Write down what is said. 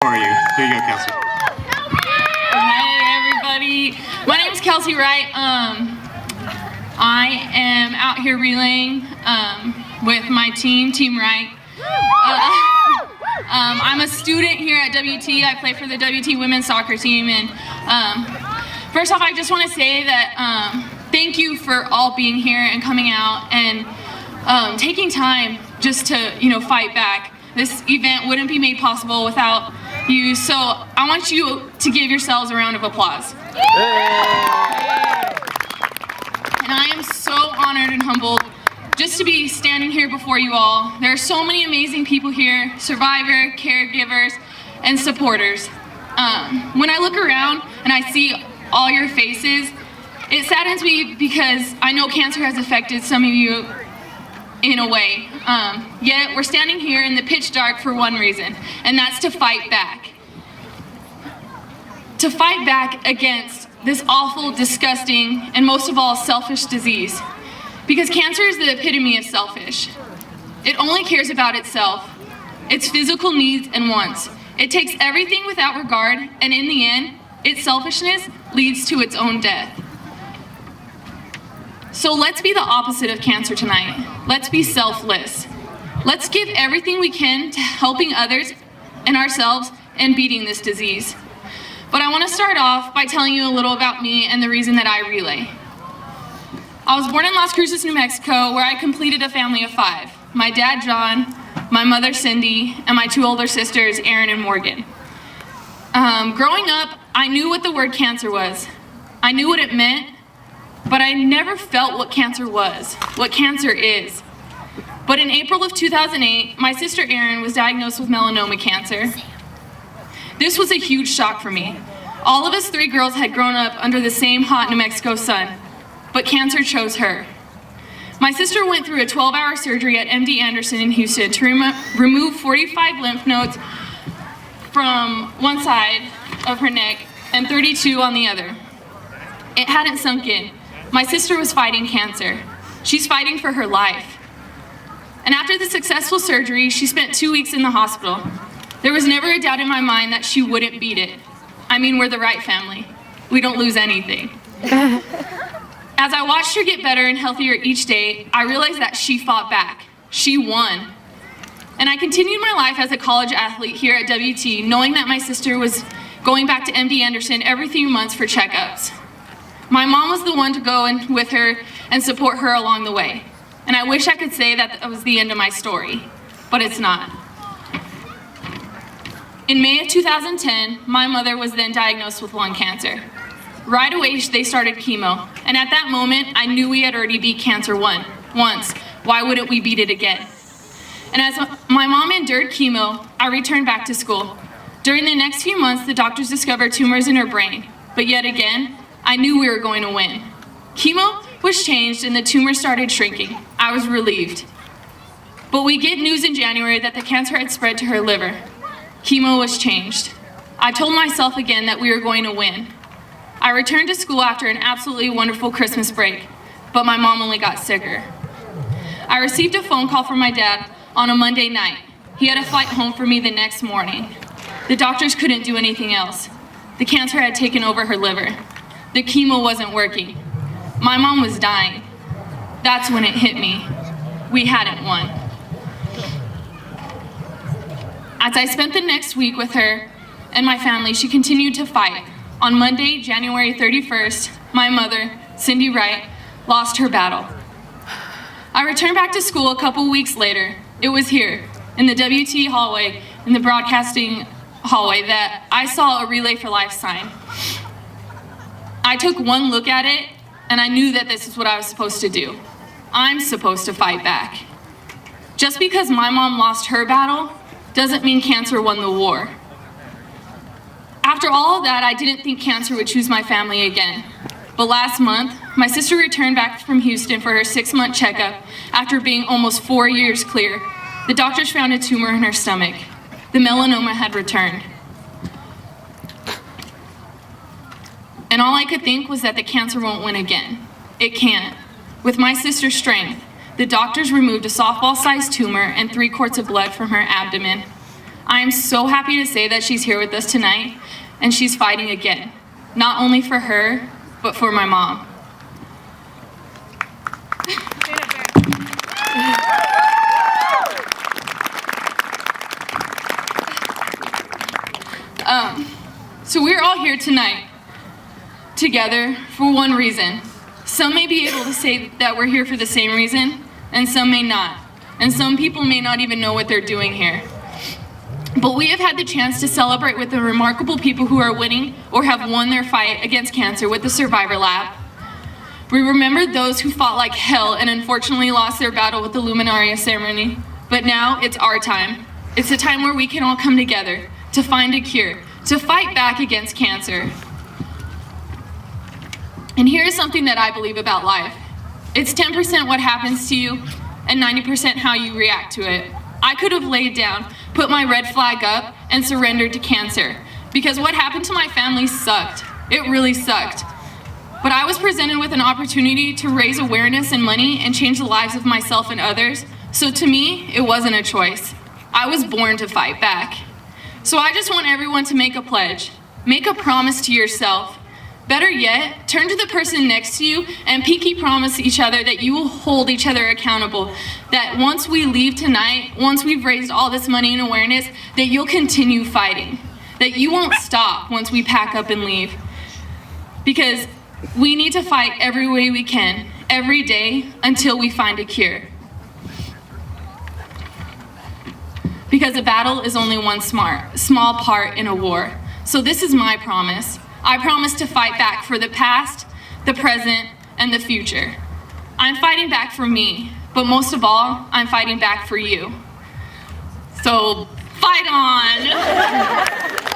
How are you? Here you go, Kelsey. Hey everybody, my name is Kelsey Wright. I am out here relaying with my team Wright. I'm a student here at WT. I play for the WT women's soccer team, and first off, I just want to say that thank you for all being here and coming out and taking time just to fight back. This event wouldn't be made possible without you, so I want you to give yourselves a round of applause. And I am so honored and humbled just to be standing here before you all. There are so many amazing people here, survivors, caregivers, and supporters. When I look around and I see all your faces, it saddens me because I know cancer has affected some of you in a way. Yet we're standing here in the pitch dark for one reason, and that's to fight back. To fight back against this awful, disgusting, and most of all, selfish disease. Because cancer is the epitome of selfish. It only cares about itself, its physical needs and wants. It takes everything without regard, and in the end, its selfishness leads to its own death. So let's be the opposite of cancer tonight. Let's be selfless. Let's give everything we can to helping others and ourselves and beating this disease. But I want to start off by telling you a little about me and the reason that I relay. I was born in Las Cruces, New Mexico, where I completed a family of 5. My dad, John, my mother, Cindy, and my 2 older sisters, Erin and Morgan. Growing up, I knew what the word cancer was. I knew what it meant, but I never felt what cancer was, what cancer is. But in April of 2008, my sister Erin was diagnosed with melanoma cancer. This was a huge shock for me. All of us 3 girls had grown up under the same hot New Mexico sun, but cancer chose her. My sister went through a 12-hour surgery at MD Anderson in Houston to remove 45 lymph nodes from one side of her neck and 32 on the other. It hadn't sunk in. My sister was fighting cancer. She's fighting for her life. And after the successful surgery, she spent 2 weeks in the hospital. There was never a doubt in my mind that she wouldn't beat it. I mean, we're the Wright family. We don't lose anything. As I watched her get better and healthier each day, I realized that she fought back. She won. And I continued my life as a college athlete here at WT, knowing that my sister was going back to MD Anderson every 3 months for checkups. My mom was the one to go in with her and support her along the way. And I wish I could say that was the end of my story, but it's not. In May of 2010, my mother was then diagnosed with lung cancer. Right away, they started chemo, and at that moment, I knew we had already beat cancer once. Why wouldn't we beat it again? And as my mom endured chemo, I returned back to school. During the next few months, the doctors discovered tumors in her brain, but yet again, I knew we were going to win. Chemo was changed and the tumor started shrinking. I was relieved. But we get news in January that the cancer had spread to her liver. Chemo was changed. I told myself again that we were going to win. I returned to school after an absolutely wonderful Christmas break, but my mom only got sicker. I received a phone call from my dad on a Monday night. He had a flight home for me the next morning. The doctors couldn't do anything else. The cancer had taken over her liver. The chemo wasn't working. My mom was dying. That's when it hit me. We hadn't won. As I spent the next week with her and my family, she continued to fight. On Monday, January 31st, my mother, Cindy Wright, lost her battle. I returned back to school a couple weeks later. It was here, in the WT hallway, in the broadcasting hallway, that I saw a Relay for Life sign. I took one look at it, and I knew that this is what I was supposed to do. I'm supposed to fight back. Just because my mom lost her battle doesn't mean cancer won the war. After all of that, I didn't think cancer would choose my family again. But last month, my sister returned back from Houston for her 6-month checkup after being almost 4 years clear. The doctors found a tumor in her stomach. The melanoma had returned. And all I could think was that the cancer won't win again. It can't. With my sister's strength, the doctors removed a softball-sized tumor and 3 quarts of blood from her abdomen. I am so happy to say that she's here with us tonight, and she's fighting again, not only for her, but for my mom. So we're all here tonight together for one reason. Some may be able to say that we're here for the same reason, and some may not. And some people may not even know what they're doing here. But we have had the chance to celebrate with the remarkable people who are winning or have won their fight against cancer with the Survivor Lab. We remembered those who fought like hell and unfortunately lost their battle with the Luminaria ceremony. But now it's our time. It's a time where we can all come together to find a cure, to fight back against cancer. And here's something that I believe about life. It's 10% what happens to you and 90% how you react to it. I could have laid down, put my red flag up, and surrendered to cancer, because what happened to my family sucked. It really sucked. But I was presented with an opportunity to raise awareness and money and change the lives of myself and others. So to me, it wasn't a choice. I was born to fight back. So I just want everyone to make a pledge. Make a promise to yourself. Better yet, turn to the person next to you and pinky promise each other that you will hold each other accountable. That once we leave tonight, once we've raised all this money and awareness, that you'll continue fighting. That you won't stop once we pack up and leave. Because we need to fight every way we can, every day, until we find a cure. Because a battle is only one small part in a war. So this is my promise. I promise to fight back for the past, the present, and the future. I'm fighting back for me, but most of all, I'm fighting back for you. So fight on!